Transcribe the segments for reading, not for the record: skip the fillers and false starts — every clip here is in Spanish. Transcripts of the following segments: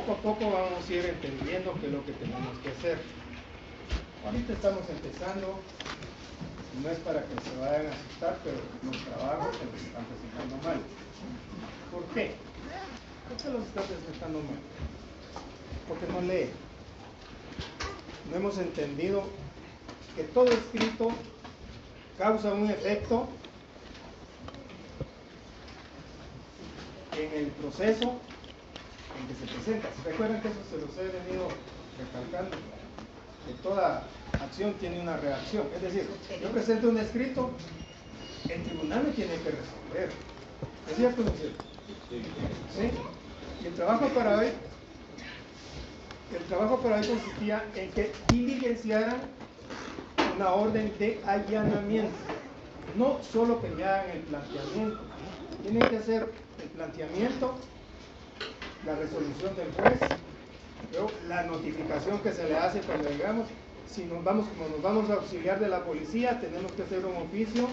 poco a poco vamos a ir entendiendo qué es lo que tenemos que hacer. Ahorita estamos empezando, no es para que se vayan a asustar, pero los trabajos se los están presentando mal. ¿Por qué? ¿Por qué los están presentando mal? Porque no leen. No hemos entendido que todo escrito causa un efecto en el proceso en que se presenta. Recuerden que eso se los he venido recalcando, que toda acción tiene una reacción. Es decir, yo presento un escrito, el tribunal me tiene que resolver. ¿Es cierto o no es cierto? ¿Sí? Y el trabajo para hoy consistía en que diligenciaran una orden de allanamiento. No solo que me hagan el planteamiento, tienen que hacer el planteamiento, la resolución del juez, pero la notificación que se le hace cuando llegamos. Si nos vamos, como nos vamos a auxiliar de la policía, tenemos que hacer un oficio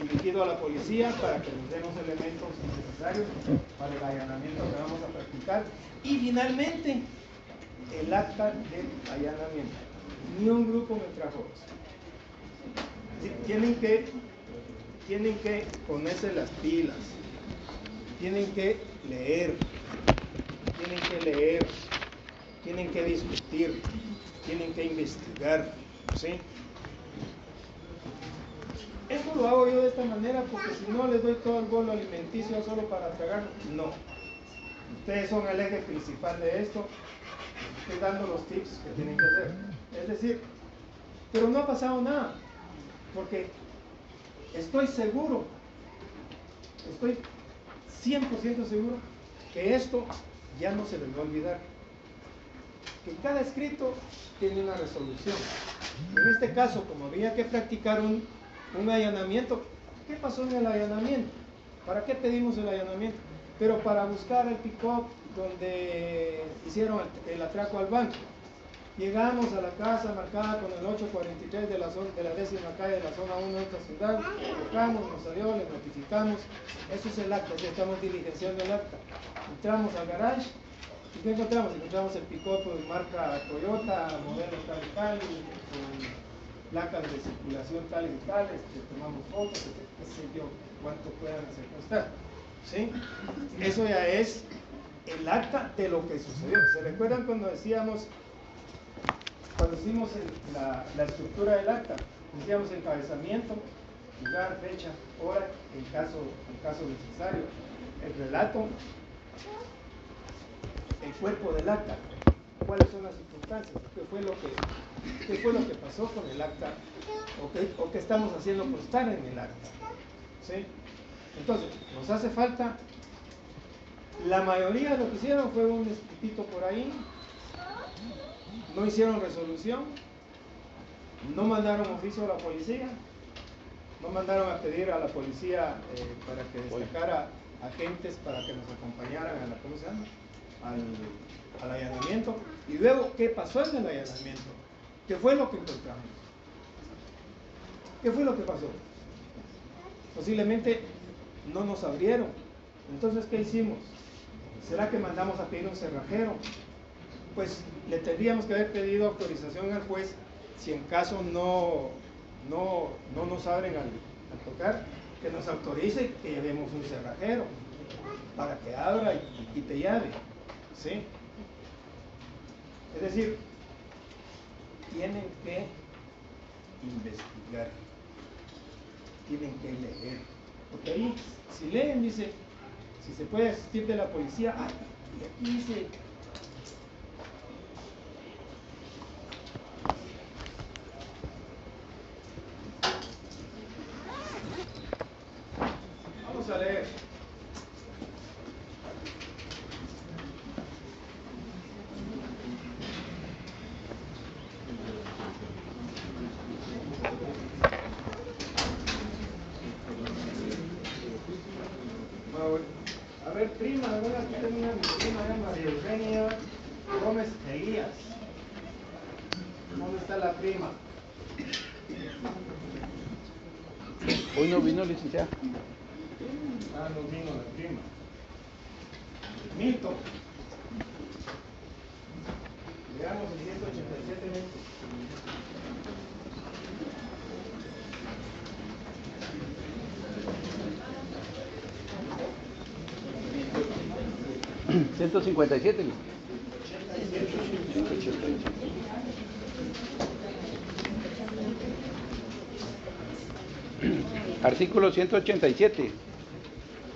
dirigido a la policía para que nos den los elementos necesarios para el allanamiento que vamos a practicar. Y finalmente, el acta del allanamiento. Ni un grupo me trajo eso. Tienen que ponerse las pilas, tienen que leer, tienen que discutir, tienen que investigar, ¿sí? Esto lo hago yo de esta manera porque si no les doy todo el bolo alimenticio solo para tragar, no. Ustedes son el eje principal de esto, estoy dando los tips que tienen que hacer. Es decir, pero no ha pasado nada, porque estoy 100% seguro que esto ya no se les va a olvidar. Que cada escrito tiene una resolución. En este caso, como había que practicar un allanamiento, ¿qué pasó en el allanamiento? ¿Para qué pedimos el allanamiento? Pero para buscar el pick-up donde hicieron el atraco al banco. Llegamos a la casa marcada con el 843 de la 10ª calle de la zona 1 de esta ciudad, tocamos, nos salió, les notificamos, eso es el acta, ya estamos diligenciando el acta. Entramos al garage, ¿y qué encontramos? Encontramos el pick-up de marca Toyota, modelo tal y tal, con placas de circulación tal y tal, tomamos fotos, qué sé yo, cuánto puedan costar, ¿sí? Eso ya es el acta de lo que sucedió. ¿Se recuerdan cuando hicimos la estructura del acta? Decíamos encabezamiento, lugar, fecha, hora, en caso necesario, el relato, el cuerpo del acta, cuáles son las circunstancias, qué fue lo que pasó con el acta, o qué estamos haciendo constar en el acta, ¿sí? Entonces, nos hace falta, la mayoría de lo que hicieron fue un escritito por ahí, no hicieron resolución, no mandaron oficio a la policía, no mandaron a pedir a la policía para que destacara agentes para que nos acompañaran a ¿cómo se llama? Al allanamiento. Y luego, ¿qué pasó en el allanamiento? ¿Qué fue lo que encontramos? ¿Qué fue lo que pasó? Posiblemente no nos abrieron. Entonces, ¿qué hicimos? ¿Será que mandamos a pedir un cerrajero? Pues le tendríamos que haber pedido autorización al juez si en caso no nos abren al tocar, que nos autorice que llevemos un cerrajero para que abra y quite llave, ¿sí? Es decir, tienen que investigar, tienen que leer, porque ahí si leen dice, si se puede asistir de la policía, y aquí dice, vamos a leer. A ver, prima, ¿verdad? Aquí tenía mi prima, María Eugenia Gómez Elías. ¿Dónde está la prima? Hoy no vino, licenciada. No vino la prima. Milton. Veamos el 187 Milton. ¿157? Artículo 187.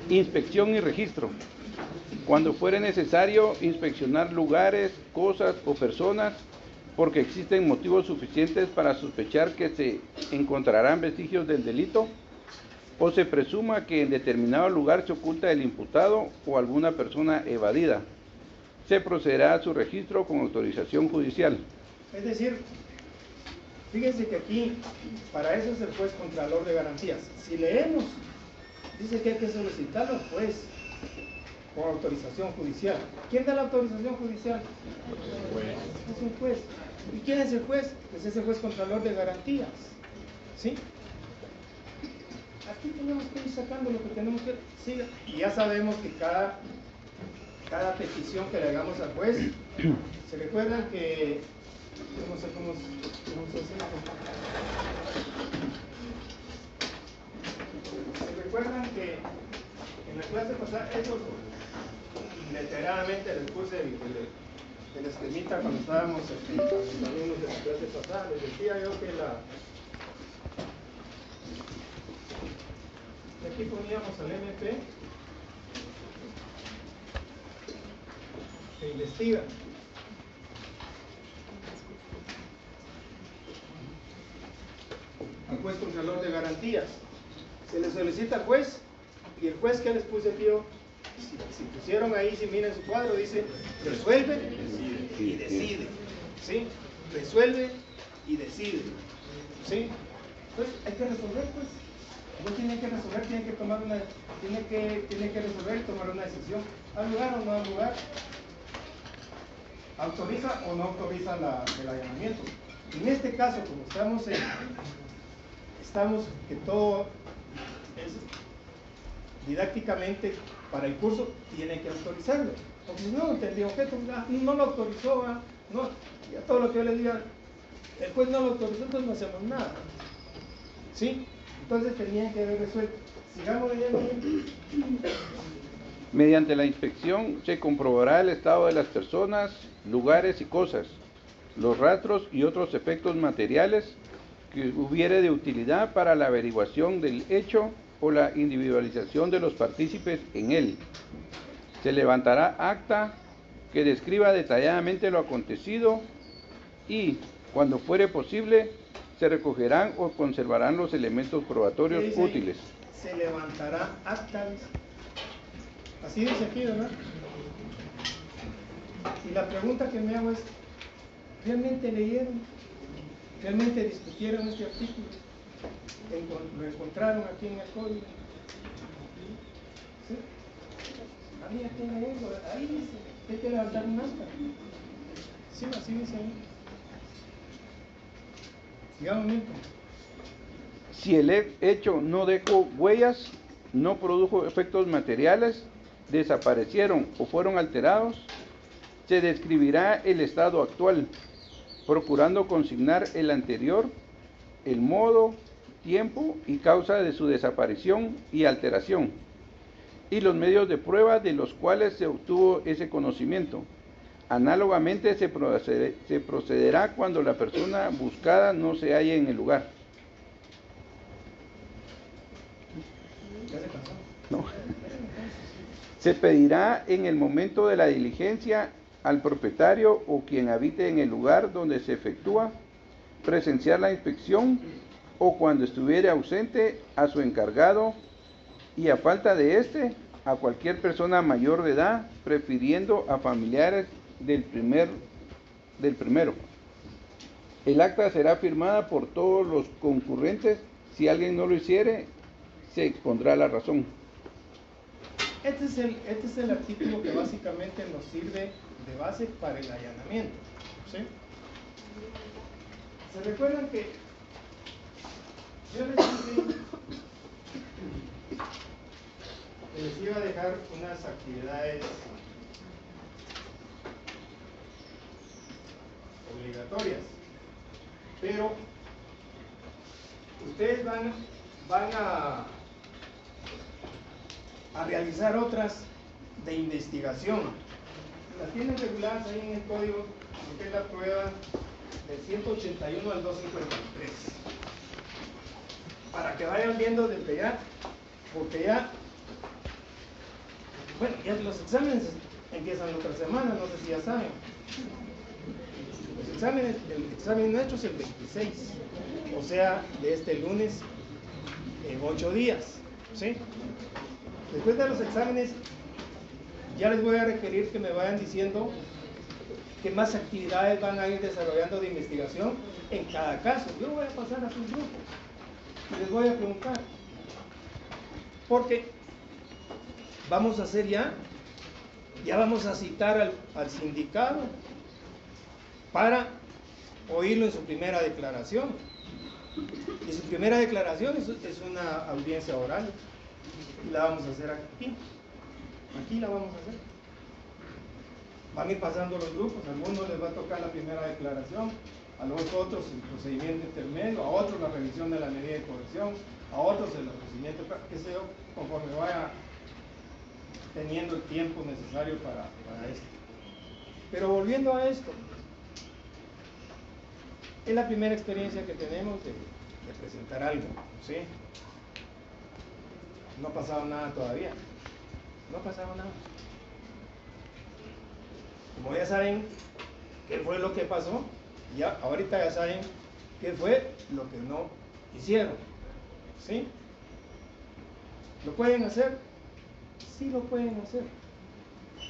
Inspección y registro. Cuando fuere necesario inspeccionar lugares, cosas o personas, porque existen motivos suficientes para sospechar que se encontrarán vestigios del delito, o se presuma que en determinado lugar se oculta el imputado o alguna persona evadida, se procederá a su registro con autorización judicial. Es decir, fíjense que aquí, para eso es el juez contralor de garantías. Si leemos, dice que hay que solicitarlo al juez con autorización judicial. ¿Quién da la autorización judicial? Es un juez. ¿Y quién es el juez? Pues es el juez contralor de garantías. ¿Sí? Aquí tenemos que ir sacando lo que tenemos que... Sí, y ya sabemos que cada petición que le hagamos al juez, se recuerdan que... No sé cómo se hace esto. Se recuerdan que en la clase pasada, eso literalmente les puse el esquemita cuando estábamos con los alumnos de la clase pasada, les decía yo que aquí poníamos al MP que investiga. Al juez contralor de garantías. Se le solicita al juez y el juez que les puse aquí yo, si pusieron ahí, si miran su cuadro, dice resuelve y decide. ¿Sí? Resuelve y decide. ¿Sí? Pues hay que resolver, pues. No tiene que resolver, tiene que resolver y tomar una decisión. ¿Al lugar o no al lugar? ¿Autoriza o no autoriza el allanamiento? En este caso, como estamos que todo es didácticamente para el curso, tiene que autorizarlo. Porque si no entendió objeto, no lo autorizó, no, ya todo lo que yo le diga, el juez no lo autorizó, entonces no hacemos nada. ¿Sí? Entonces tenían que haber resuelto. Sigamos leyendo. Mediante la inspección se comprobará el estado de las personas, lugares y cosas, los rastros y otros efectos materiales que hubiere de utilidad para la averiguación del hecho o la individualización de los partícipes en él. Se levantará acta que describa detalladamente lo acontecido y, cuando fuere posible, se recogerán o conservarán los elementos probatorios útiles. Se levantará acta. Así dice aquí, ¿verdad? Y la pregunta que me hago es, ¿realmente leyeron? ¿Realmente discutieron este artículo? ¿Lo encontraron aquí en el código? ¿Sí? Había que leerlo. Ahí dice, hay que levantar un acta. Sí, así dice ahí. Sigamos, Milton. Si el hecho no dejó huellas, no produjo efectos materiales, desaparecieron o fueron alterados, se describirá el estado actual, procurando consignar el anterior, el modo, tiempo y causa de su desaparición y alteración, y los medios de prueba de los cuales se obtuvo ese conocimiento. Análogamente se procederá cuando la persona buscada no se halle en el lugar. No. Se pedirá en el momento de la diligencia al propietario o quien habite en el lugar donde se efectúa presenciar la inspección o cuando estuviere ausente a su encargado y a falta de éste a cualquier persona mayor de edad, prefiriendo a familiares del primero. El acta será firmada por todos los concurrentes. Si alguien no lo hiciere, se expondrá la razón. Este es el artículo que básicamente nos sirve de base para el allanamiento. ¿Sí? ¿Se recuerdan que yo les dije que les iba a dejar unas actividades obligatorias. Pero ustedes van a realizar otras de investigación. Las tienen reguladas ahí en el código, lo que es la prueba del 181 al 253. Para que vayan viendo desde ya, porque ya, bueno, ya los exámenes empiezan la otra semana, no sé si ya saben. Los exámenes, el examen nuestro es el 26, o sea, de este lunes en 8 días, ¿sí? Después de los exámenes, ya les voy a requerir que me vayan diciendo qué más actividades van a ir desarrollando de investigación en cada caso. Yo voy a pasar a sus grupos y les voy a preguntar, porque vamos a hacer ya vamos a citar al sindicato para oírlo en su primera declaración. Y su primera declaración es una audiencia oral. Y la vamos a hacer aquí. Aquí la vamos a hacer. Van a ir pasando los grupos. A algunos les va a tocar la primera declaración, a los otros el procedimiento intermedio, a otros la revisión de la medida de corrección, a otros el procedimiento, qué sé yo, conforme vaya teniendo el tiempo necesario para esto. Pero volviendo a esto, es la primera experiencia que tenemos de presentar algo, ¿sí? No ha pasado nada todavía. No ha pasado nada. Como ya saben qué fue lo que pasó, ya ahorita ya saben qué fue lo que no hicieron, ¿sí? ¿Lo pueden hacer? Sí lo pueden hacer.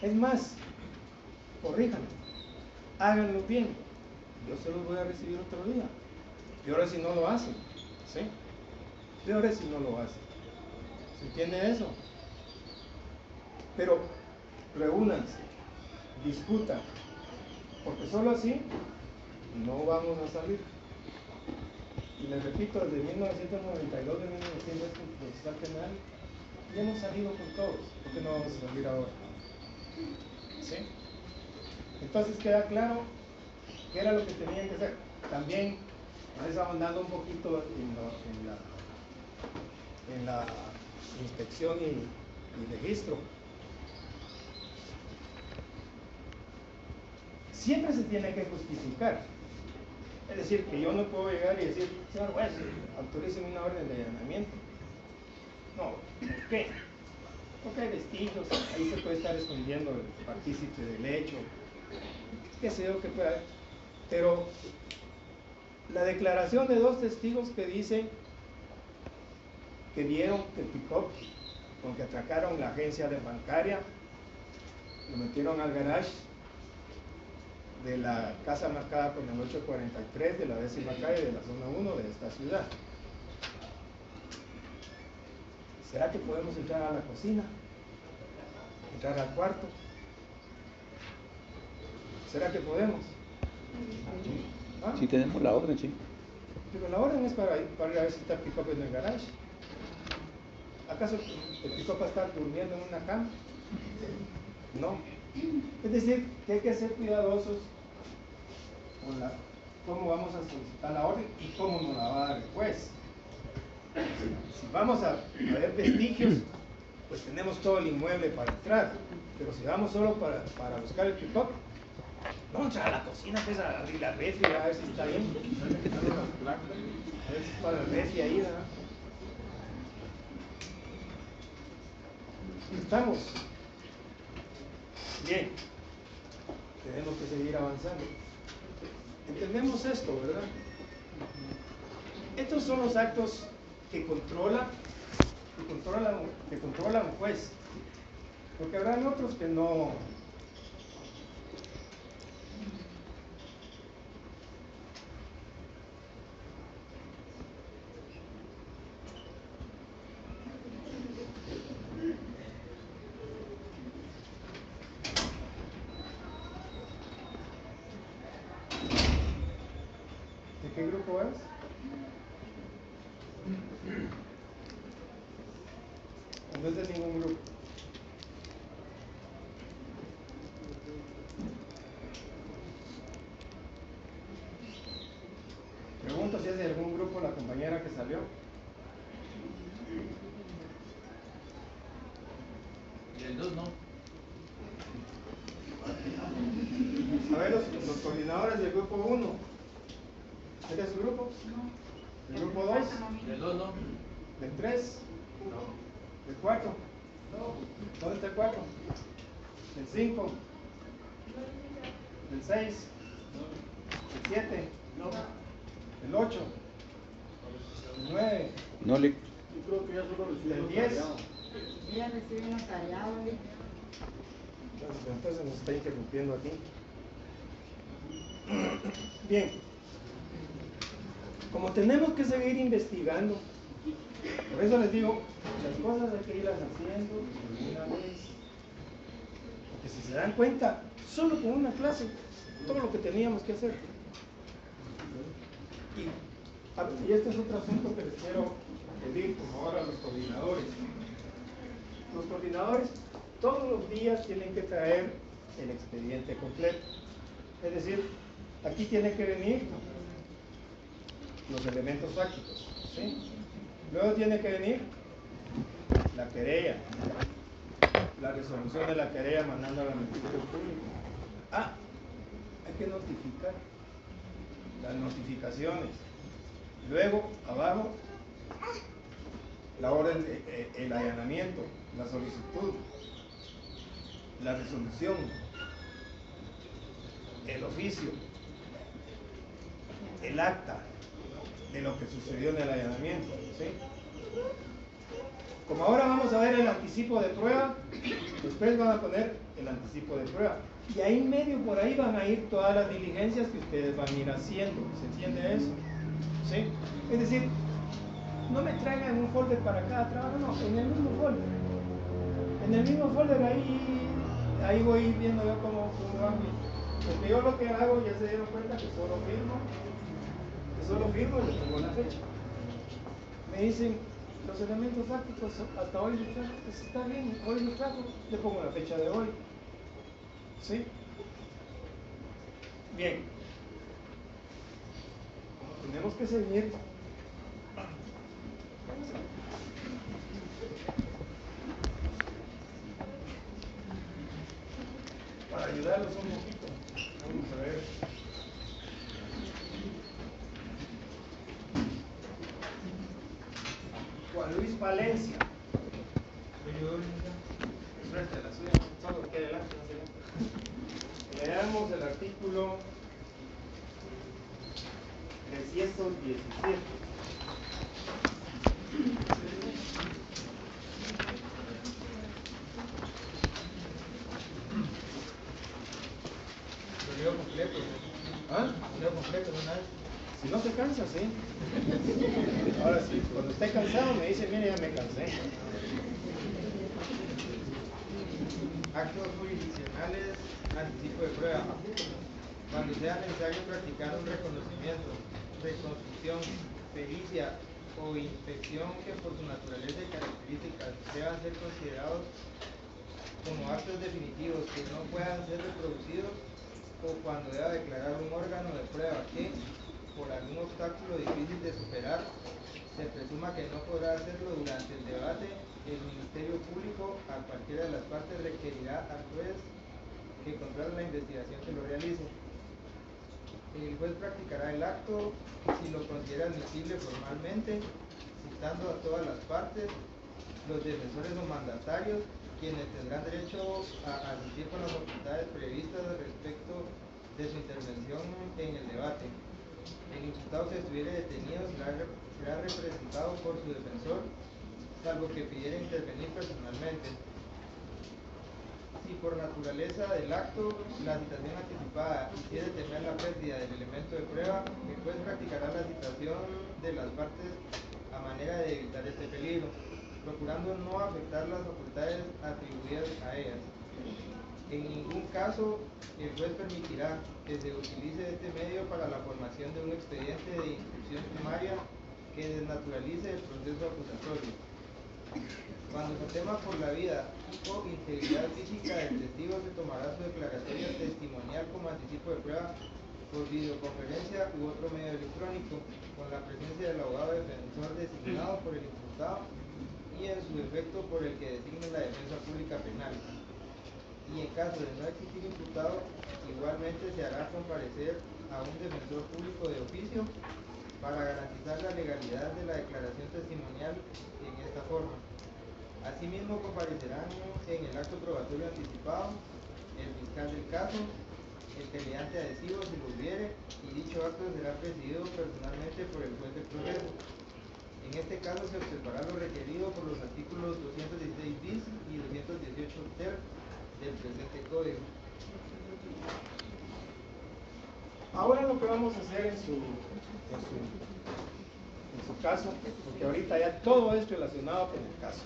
Es más, corríjanlo, háganlo bien. Yo se los voy a recibir otro día. Peor es si no lo hacen, ¿sí? Peor es si no lo hacen. ¿Se entiende eso? Pero reúnanse, discutan, porque solo así no vamos a salir. Y les repito, desde 1992, de 1900 el procesal penal, ya hemos salido con todos. ¿Por qué no vamos a salir ahora? ¿Sí? Entonces queda claro qué era lo que tenían que hacer. También vamos ahondando un poquito en la inspección y registro. Siempre se tiene que justificar. Es decir, que yo no puedo llegar y decir, señor juez, autoríceme una orden de allanamiento. No, ¿por qué? Porque hay vestigios, ahí se puede estar escondiendo el partícipe del hecho, qué sé yo, qué pueda haber. Pero la declaración de 2 testigos que dicen que vieron que el pick-up con que atracaron la agencia de bancaria, lo metieron al garage de la casa marcada con el 843 de la 10ª calle de la zona 1 de esta ciudad. ¿Será que podemos entrar a la cocina? ¿Entrar al cuarto? ¿Será que podemos? ¿Ah? Sí tenemos la orden, sí. Pero la orden es para ir a ver si está el pick-up en el garage. ¿Acaso el pick-up va a estar durmiendo en una cama? No. Es decir, que hay que ser cuidadosos con cómo vamos a solicitar la orden y cómo nos la va a dar el juez. Si vamos a ver vestigios, pues tenemos todo el inmueble para entrar. Pero si vamos solo para buscar el pick-up, vamos a entrar a la cocina, pues a abrir la refri, a ver si está bien. A ver si está la refri ahí, ¿verdad? Estamos. Bien. Tenemos que seguir avanzando. Entendemos esto, ¿verdad? Estos son los actos que controla un juez. Porque habrán otros que no. ¿De qué grupo es? No es de ningún grupo. sé si algún grupo, la compañera que salió. Y el 2 no. A ver, los coordinadores del grupo 1. ¿Este es su grupo? No. ¿El grupo 2? Y el 2 no. ¿Del 3? No. ¿Del 4? No. ¿Dónde está el 4? ¿Del 5? ¿Del 6? ¿Del 7? No. ¿Del 8? ¿Del 9? No le... Yo creo que ya solo ¿Del 10? Ella recibe unos tallados. Entonces nos está interrumpiendo aquí. Bien. Como tenemos que seguir investigando, por eso les digo, las cosas hay que irlas haciendo una vez. Porque si se dan cuenta, solo con una clase, todo lo que teníamos que hacer. Y este es otro asunto que les quiero pedir, como ahora a los coordinadores. Los coordinadores todos los días tienen que traer el expediente completo. Es decir, aquí tiene que venir los elementos fácticos, ¿sí? Luego tiene que venir la querella, la resolución de la querella mandándola al Ministerio Público. Hay que notificar las notificaciones. Luego, abajo, la orden, el allanamiento, la solicitud, la resolución, el oficio, el acta de lo que sucedió en el allanamiento, ¿sí? Como ahora vamos a ver el anticipo de prueba, ustedes van a poner el anticipo de prueba. Y ahí en medio, por ahí van a ir todas las diligencias que ustedes van a ir haciendo. ¿Se entiende eso? ¿Sí? Es decir, no me traigan un folder para cada trabajo, no, en el mismo folder. En el mismo folder ahí voy viendo yo cómo hago. Porque yo lo que hago, ya se dieron cuenta que solo firmo y le pongo la fecha. Me dicen, los elementos fácticos hasta hoy los trajo, pues está bien, hoy los trajo, le pongo la fecha de hoy. ¿Sí? Bien. Tenemos que seguir. Para ayudarlos un poquito, vamos a ver. Juan Luis Valencia. Suerte la suya, solo que adelante, no se leamos el artículo 317. Lo leo completo. ¿Ah? Lo leo completo de una vez. Si no se cansa, sí. Ahora sí, cuando esté cansado me dice, mire, ya me cansé. Actos jurisdiccionales, anticipo de prueba. Cuando sea necesario practicar un reconocimiento, reconstrucción, pericia o inspección que por su naturaleza y características deban ser considerados como actos definitivos que no puedan ser reproducidos, o cuando deba declarar un órgano de prueba que, por algún obstáculo difícil de superar, se presuma que no podrá hacerlo durante el debate, el Ministerio Público a cualquiera de las partes requerirá al juez que controle la investigación que lo realice. El juez practicará el acto si lo considera admisible formalmente, citando a todas las partes, los defensores o mandatarios, quienes tendrán derecho a asistir con las facultades previstas respecto de su intervención en el debate. El imputado que estuviere detenido será representado por su defensor, salvo que pidiera intervenir personalmente. Si por naturaleza del acto la citación anticipada hiciera temer la pérdida del elemento de prueba, el juez practicará la citación de las partes a manera de evitar este peligro, procurando no afectar las facultades atribuidas a ellas. En ningún caso el juez permitirá que se utilice este medio para la formación de un expediente de instrucción sumaria que desnaturalice el proceso acusatorio. Cuando se tema por la vida o integridad física del testigo, se tomará su declaratoria testimonial como anticipo de prueba por videoconferencia u otro medio electrónico, con la presencia del abogado defensor designado por el imputado y en su efecto por el que designe la defensa pública penal. Y en caso de no existir imputado, igualmente se hará comparecer a un defensor público de oficio para garantizar la legalidad de la declaración testimonial en esta forma. Asimismo, comparecerán en el acto probatorio anticipado el fiscal del caso, el peleante adhesivo si lo hubiere, y dicho acto será presidido personalmente por el juez del proceso. En este caso se observará lo requerido por los artículos 216 bis y 218 ter del presente código. Ahora lo que vamos a hacer en su caso, porque ahorita ya todo es relacionado con el caso,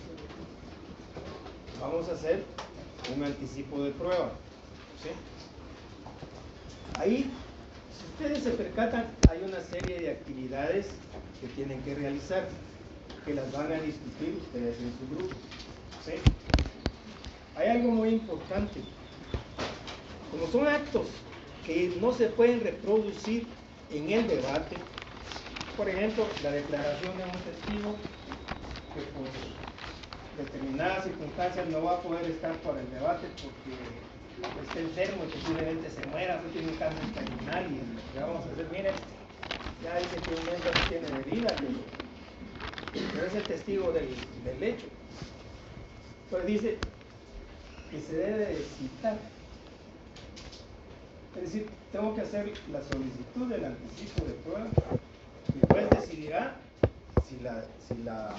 vamos a hacer un anticipo de prueba, ¿sí? Ahí, si ustedes se percatan, hay una serie de actividades que tienen que realizar, que las van a discutir ustedes en su grupo, ¿sí? Hay algo muy importante. Como son actos que no se pueden reproducir en el debate, por ejemplo, la declaración de un testigo que por determinadas circunstancias no va a poder estar para el debate porque está enfermo y posiblemente se muera, o tiene un cáncer terminal y le vamos a hacer, miren, ya dice que un mes ya no tiene de vida, pero es el testigo del hecho. Pues dice que se debe de citar. Es decir, tengo que hacer la solicitud del anticipo de prueba y el juez decidirá si la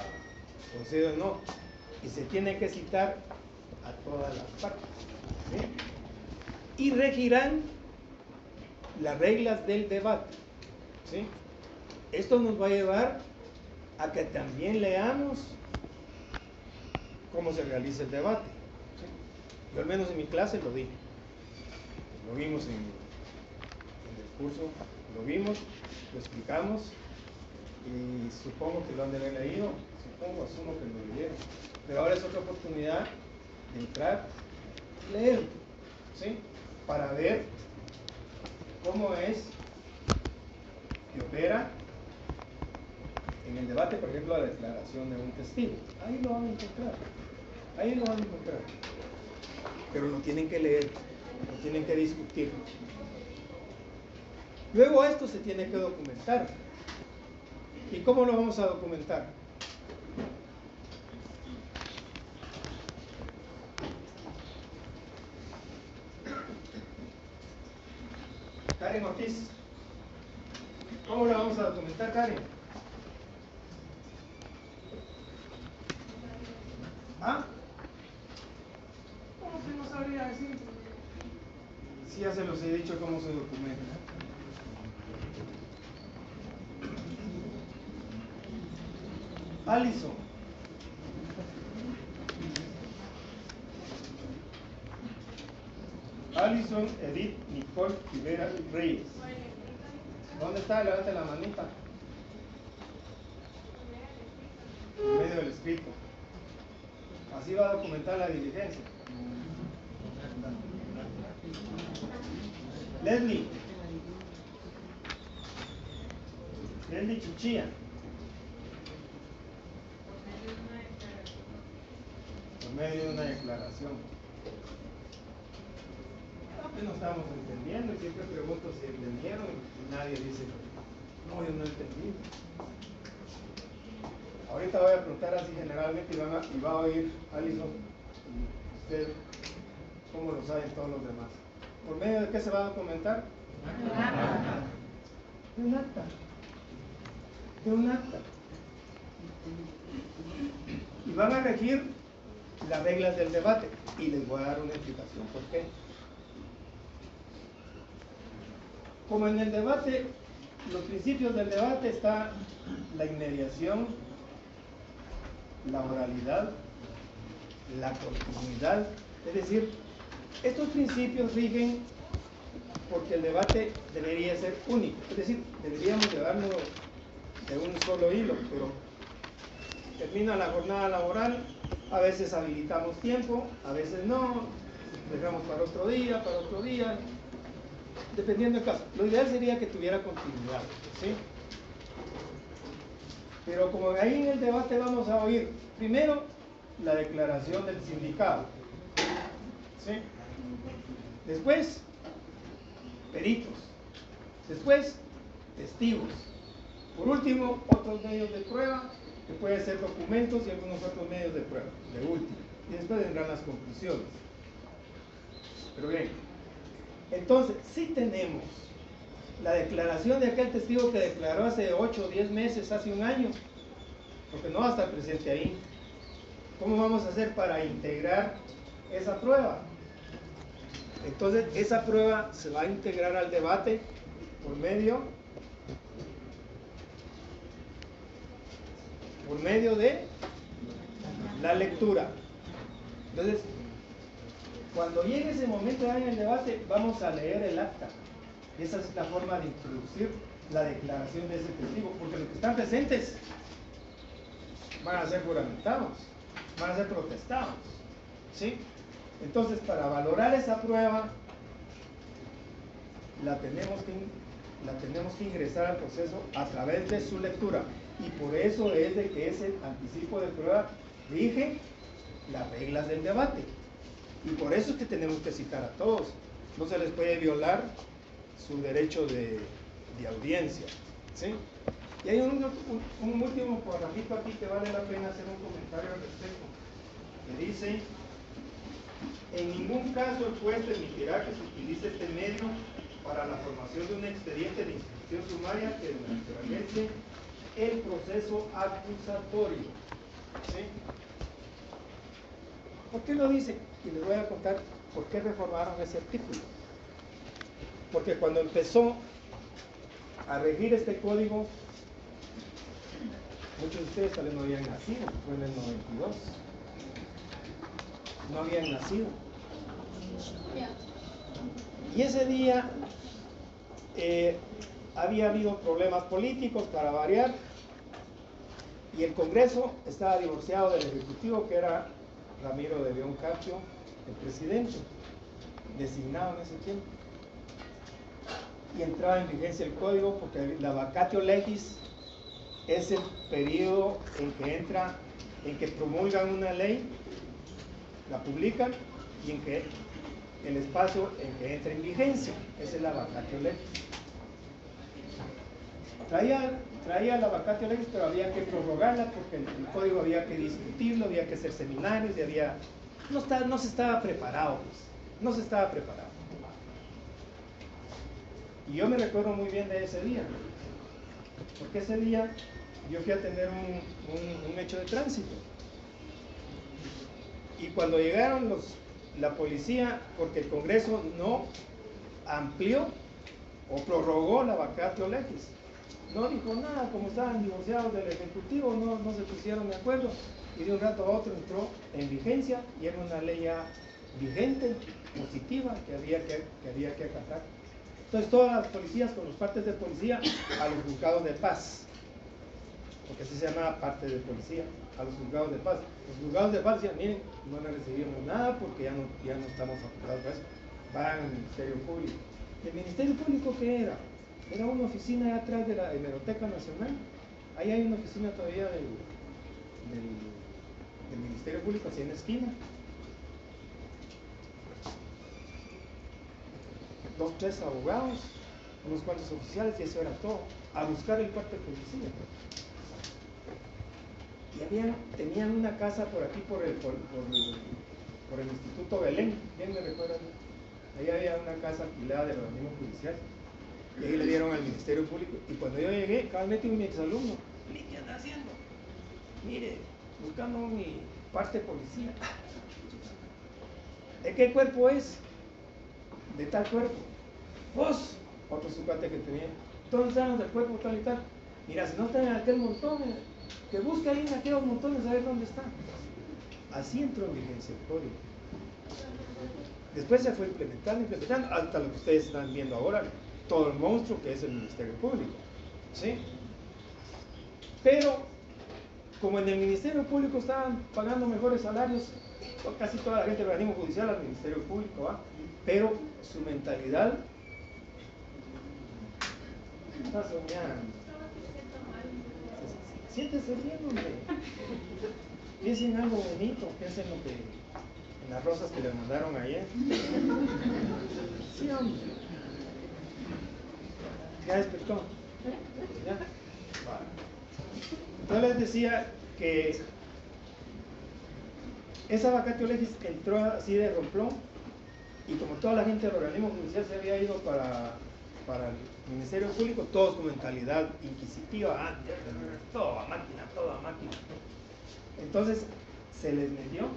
concede o no. Y se tiene que citar a todas las partes, ¿sí? Y regirán las reglas del debate, ¿sí? Esto nos va a llevar a que también leamos cómo se realiza el debate, ¿sí? Yo al menos en mi clase lo dije. Lo vimos en el curso, lo vimos, lo explicamos y supongo que lo han de haber leído, asumo que lo leyeron. Pero ahora es otra oportunidad de entrar y leer, ¿sí? Para ver cómo es que opera en el debate, por ejemplo, la declaración de un testigo. Ahí lo van a encontrar, ahí lo van a encontrar. Pero lo tienen que leer, lo tienen que discutir. Luego esto se tiene que documentar. ¿Y cómo lo vamos a documentar? Karen Ortiz, ¿cómo lo vamos a documentar, Karen? ¿Ah? ¿Cómo se nos sabría decir? Si ya se los he dicho cómo se documenta. Alison. Alison Edith Nicole Rivera Reyes. ¿Dónde está? Levante la manita. En medio del escrito. Así va a documentar la diligencia. Leslie Chuchilla. Por medio de una declaración. No estamos entendiendo y siempre pregunto si entendieron y nadie dice, no, yo no entendí. Ahorita voy a preguntar así generalmente y va a oír Alison, usted, cómo lo saben todos los demás. ¿Por medio de qué se va a documentar? De un acta. De un acta. Y van a regir las reglas del debate y les voy a dar una explicación por qué. Como en el debate, los principios del debate está la inmediación, la oralidad, la continuidad, es decir, estos principios rigen porque el debate debería ser único, es decir, deberíamos llevarlo de un solo hilo, pero termina la jornada laboral, a veces habilitamos tiempo, a veces no, dejamos para otro día, dependiendo del caso. Lo ideal sería que tuviera continuidad, ¿sí? Pero como ahí en el debate vamos a oír primero la declaración del sindicado, ¿sí? Después, peritos. Después, testigos. Por último, otros medios de prueba, que pueden ser documentos y algunos otros medios de prueba, de último. Y después vendrán las conclusiones. Pero bien, entonces, si tenemos la declaración de aquel testigo que declaró hace 8 o 10 meses, hace un año, porque no va a estar presente ahí. ¿Cómo vamos a hacer para integrar esa prueba? Entonces, esa prueba se va a integrar al debate por medio de la lectura. Entonces, cuando llegue ese momento en el debate, vamos a leer el acta. Esa es la forma de introducir la declaración de ese testigo, porque los que están presentes van a ser juramentados, van a ser protestados, ¿sí? Entonces, para valorar esa prueba, la tenemos que ingresar al proceso a través de su lectura, y por eso es de que ese anticipo de prueba rige las reglas del debate, y por eso es que tenemos que citar a todos. No se les puede violar su derecho de audiencia, ¿sí? Y hay un último parrafito aquí que vale la pena hacer un comentario al respecto, que dice: en ningún caso el juez permitirá que se utilice este medio para la formación de un expediente de instrucción sumaria que naturalice el proceso acusatorio, ¿sí? ¿Por qué lo dice? Y les voy a contar por qué reformaron ese artículo. Porque cuando empezó a regir este código, muchos de ustedes tal vez no habían nacido, fue en el 92. No habían nacido. Y ese día había habido problemas políticos para variar, y el Congreso estaba divorciado del Ejecutivo, que era Ramiro de León Carpio, el presidente, designado en ese tiempo. Y entraba en vigencia el código, porque la vacatio legis es el periodo en que promulgan una ley, la publican, y en que el espacio en que entra en vigencia, esa es la vacatio legis. Traía la vacatio legis, pero había que prorrogarla porque el código había que discutirlo, había que hacer seminarios, y no se estaba preparado, pues, no se estaba preparado. Y yo me recuerdo muy bien de ese día, porque ese día yo fui a atender un hecho de tránsito. Y cuando llegaron la policía, porque el Congreso no amplió o prorrogó la vacatio legis, no dijo nada, como estaban divorciados del Ejecutivo, no se pusieron de acuerdo, y de un rato a otro entró en vigencia, y era una ley ya vigente, positiva, que había que acatar. Entonces todas las policías, con los partes de policía, a los juzgados de paz, porque así se llamaba parte de policía, a los juzgados de paz. Los juzgados de paz decían: miren, no le recibimos nada porque ya no estamos apurados para eso, vayan al Ministerio Público. ¿Y el Ministerio Público qué era? Era una oficina allá atrás de la Hemeroteca Nacional. Ahí hay una oficina todavía del Ministerio Público, así en la esquina. 2, 3 abogados, unos cuantos oficiales, y eso era todo, a buscar el parte de policía. Y tenían una casa por aquí, por el Instituto Belén, bien me recuerdan. Ahí había una casa alquilada del organismo judicial, y ahí le dieron al Ministerio Público. Y cuando yo llegué, cabalmente mi exalumno: ¿qué anda haciendo? Mire, buscando mi parte de policía. ¿De qué cuerpo es? De tal cuerpo. Vos, otro sucate que tenía, ¿dónde están los del cuerpo tal y tal? Mira, si no están en aquel montón, que busque ahí en aquellos montones a ver dónde están. Así entró en vigencia el código. Después se fue implementando, hasta lo que ustedes están viendo ahora, todo el monstruo que es el Ministerio Público, ¿sí? Pero, como en el Ministerio Público estaban pagando mejores salarios, casi toda la gente del organismo judicial al Ministerio Público, pero su mentalidad Está soñando. Siéntese bien, hombre. Piensen algo bonito, piensen en lo que, en las rosas que le mandaron ayer. Sí, hombre. ¿Ya despertó? ¿Ya? Vale. Yo les decía que esa vacatio legis entró así de romplón, y como toda la gente del organismo judicial se había ido para el Ministerio Público, todos con mentalidad inquisitiva, todo a máquina, todo a máquina. Entonces se les metió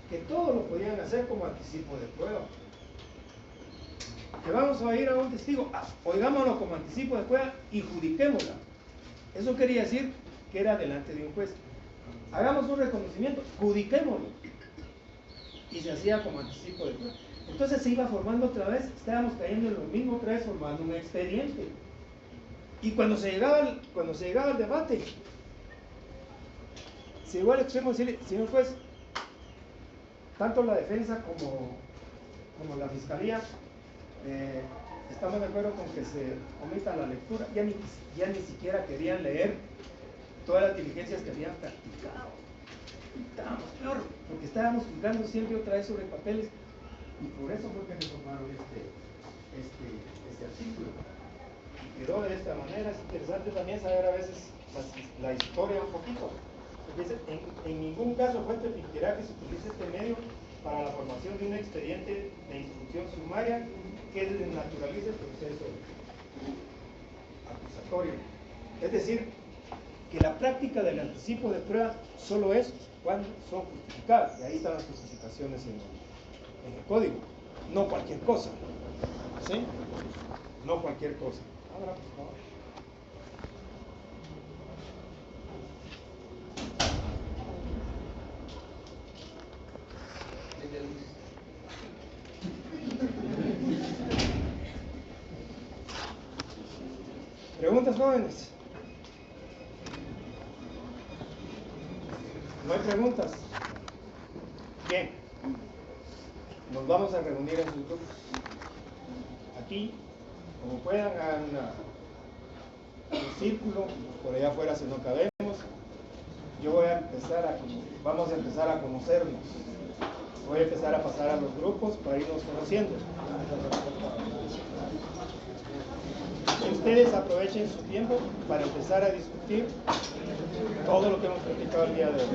que todo lo podían hacer como anticipo de prueba. Que vamos a ir a un testigo, oigámoslo como anticipo de prueba y judiquémosla. Eso quería decir que era delante de un juez. Hagamos un reconocimiento, judiquémoslo. Y se hacía como anticipo de prueba. Entonces se iba formando otra vez, estábamos cayendo en lo mismo otra vez, formando un expediente. Y cuando se llegaba al debate, se llegó al extremo de decirle, señor juez, tanto la defensa como la fiscalía, estamos de acuerdo con que se omita la lectura. Ya ni siquiera querían leer todas las diligencias que habían practicado. Estábamos peor, porque estábamos juzgando siempre otra vez sobre papeles, y por eso fue que reformaron este artículo. Y quedó de esta manera. Es interesante también saber a veces la historia un poquito. Porque dice, en ningún caso juez permitirá que se utilice este medio para la formación de un expediente de instrucción sumaria que desnaturalice el proceso acusatorio. Es decir, que la práctica del anticipo de prueba solo es cuando son justificadas, y ahí están las justificaciones en el código, no cualquier cosa, ¿sí? No cualquier cosa. Ahora, por favor. ¿Preguntas, jóvenes? ¿No hay preguntas? Bien. Nos vamos a reunir en sus grupos. Aquí, como puedan, hagan un círculo, por allá afuera si no cabemos. Vamos a empezar a conocernos. Voy a empezar a pasar a los grupos para irnos conociendo. Ustedes aprovechen su tiempo para empezar a discutir todo lo que hemos platicado el día de hoy.